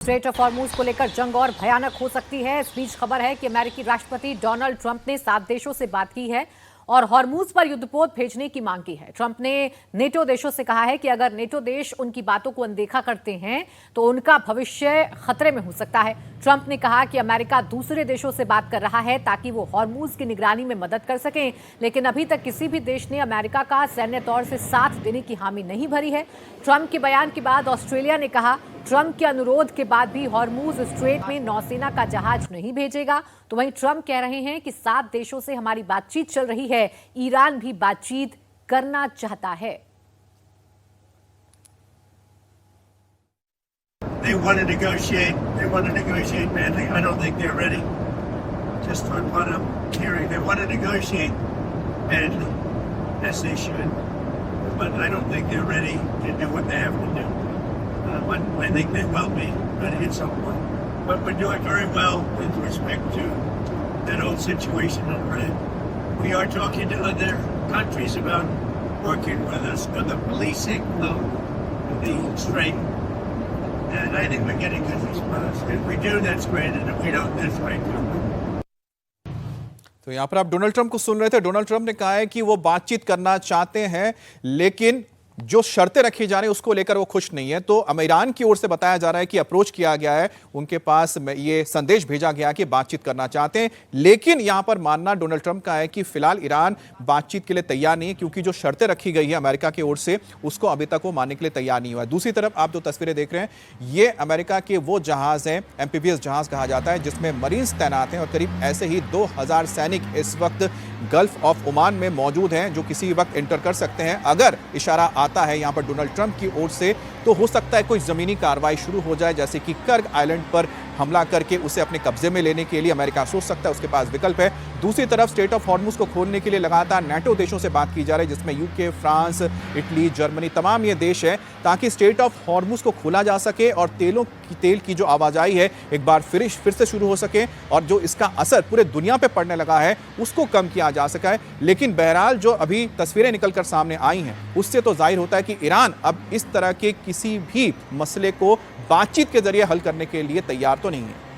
Straight of Hormuz को लेकर जंग और भयानक हो सकती है। इस बीच खबर है कि अमेरिकी राष्ट्रपति डोनाल्ड ट्रंप ने 7 देशों से बात की है और हॉर्मूज पर युद्धपोत भेजने की मांग की है। ट्रंप ने नेटो देशों से कहा है कि अगर नेटो देश उनकी बातों को अनदेखा करते हैं तो उनका भविष्य खतरे में हो सकता है। ट्रंप ने कहा कि अमेरिका दूसरे देशों से बात कर रहा है ताकि वो हॉर्मूज की निगरानी में मदद कर सकें, लेकिन अभी तक किसी भी देश ने अमेरिका का सैन्य तौर से साथ देने की हामी नहीं भरी है। ट्रंप के बयान के बाद ऑस्ट्रेलिया ने कहा ट्रंप के अनुरोध के बाद भी हॉर्मूज स्ट्रेट में नौसेना का जहाज नहीं भेजेगा। तो वहीं ट्रंप कह रहे हैं कि 7 देशों से हमारी बातचीत चल रही है, ईरान भी बातचीत करना चाहता है। They want to negotiate. They want to negotiate badly. I don't think they're ready. Just on what I'm hearing, they want to negotiate badly, as they should. But I don't think they're ready to do what they have to do. But I think they will be at some point. But we're doing very well with respect to that old situation in Iran. We are talking to other countries about working with us for the policing of the strait. And I think we're getting good response. If we do, that's great. And if we don't, that's right too. तो यहाँ पर आप Donald Trump को सुन रहे थे। Donald Trump ने कहा है कि वो बातचीत करना चाहते हैं, लेकिन जो शर्तें रखी जा रही हैं उसको लेकर वो खुश नहीं है। तो ईरान की ओर से बताया जा रहा है कि अप्रोच किया गया है, उनके पास ये संदेश भेजा गया कि बातचीत करना चाहते हैं, लेकिन यहां पर मानना डोनाल्ड ट्रंप का है कि फिलहाल ईरान बातचीत के लिए तैयार नहीं है, क्योंकि जो शर्तें रखी गई है अमेरिका की ओर से उसको अभी तक वो मानने के लिए तैयार नहीं हुआ है। दूसरी तरफ आप जो तस्वीरें देख रहे हैं, ये अमेरिका के वो जहाज हैं, एम्फीबियस जहाज कहा जाता है, जिसमें मरीन्स तैनात हैं और करीब ऐसे ही 2000 सैनिक इस वक्त गल्फ ऑफ ओमान में मौजूद हैं, जो किसी वक्त एंटर कर सकते हैं। अगर इशारा आता है यहां पर डोनाल्ड ट्रंप की ओर से, तो हो सकता है कोई जमीनी कार्रवाई शुरू हो जाए, जैसे कि कर्ग आइलैंड पर हमला करके उसे अपने कब्जे में लेने के लिए अमेरिका सोच सकता है, उसके पास विकल्प है। दूसरी तरफ स्ट्रेट ऑफ हॉर्मूज को खोलने के लिए लगातार नेटो देशों से बात की जा रही है, जिसमें यूके, फ्रांस, इटली, जर्मनी, तमाम ये देश हैं, ताकि स्ट्रेट ऑफ हॉर्मूज को खोला जा सके और तेल की जो आवाजाही है एक बार फिर से शुरू हो सके और जो इसका असर पूरे दुनिया पे पड़ने लगा है उसको कम किया जा सका है। लेकिन बहरहाल जो अभी तस्वीरें निकलकर सामने आई हैं उससे तो जाहिर होता है कि ईरान अब इस तरह के किसी भी मसले को बातचीत के जरिए हल करने के लिए तैयार तो नहीं है।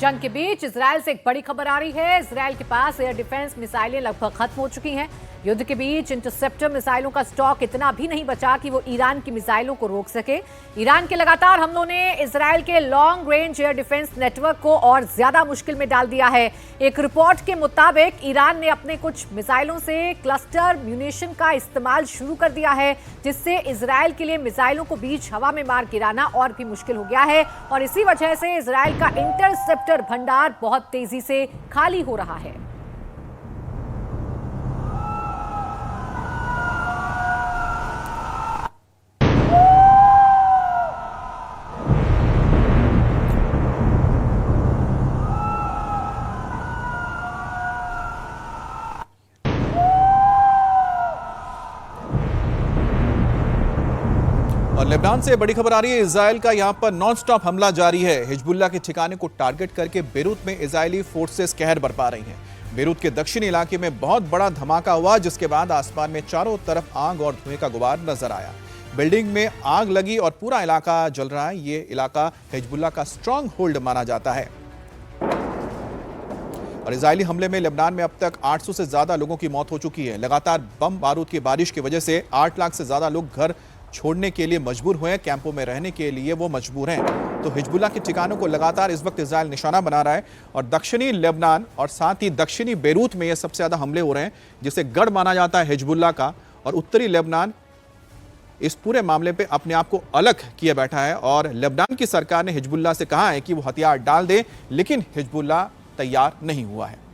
जंग के बीच इजराइल से एक बड़ी खबर आ रही है। इजराइल के पास एयर डिफेंस मिसाइलें लगभग खत्म हो चुकी हैं। युद्ध के बीच इंटरसेप्टर मिसाइलों का स्टॉक इतना भी नहीं बचा कि वो ईरान की मिसाइलों को रोक सके। ईरान के लगातार हमलों ने इजराइल के long range air defence network को और ज्यादा मुश्किल में डाल दिया है। एक रिपोर्ट के मुताबिक ईरान ने अपने कुछ मिसाइलों से क्लस्टर म्यूनिशन का इस्तेमाल शुरू कर दिया है, जिससे इजराइल के लिए मिसाइलों को बीच हवा में मार गिराना और भी मुश्किल हो गया है और इसी वजह से इजराइल का इंटरसेप्टर भंडार बहुत तेजी से खाली हो रहा है। और लेबनान से बड़ी खबर आ रही है। इजराइल का यहां पर नॉन स्टॉप हमला जारी है। हिजबुल्लाह के ठिकाने को टारगेट करके बेरूत में इजरायली फोर्सेस कहर बरपा रही हैं। बेरूत के दक्षिणी इलाके में बहुत बड़ा धमाका हुआ, जिसके बाद आसमान में चारों तरफ आग और धुएं का गुबार नजर आया। बिल्डिंग में आग लगी और पूरा इलाका जल रहा है। ये इलाका हिजबुल्लाह का स्ट्रांग होल्ड माना जाता है। और इजरायली हमले में लेबनान में अब तक 800 से ज्यादा लोगों की मौत हो चुकी है। लगातार बम बारूद की बारिश की वजह से 8 लाख से ज्यादा लोग घर छोड़ने के लिए मजबूर हुए हैं, कैंपों में रहने के लिए वो मजबूर हैं। तो हिजबुल्लाह के ठिकानों को लगातार इस वक्त इजराइल निशाना बना रहा है और दक्षिणी लेबनान और साथ ही दक्षिणी बेरूत में ये सबसे ज्यादा हमले हो रहे हैं, जिसे गढ़ माना जाता है हिजबुल्लाह का। और उत्तरी लेबनान इस पूरे मामले पे अपने आप को अलग किए बैठा है और लेबनान की सरकार ने हिजबुल्लाह से कहा है कि वो हथियार डाल दे, लेकिन हिजबुल्लाह तैयार नहीं हुआ है।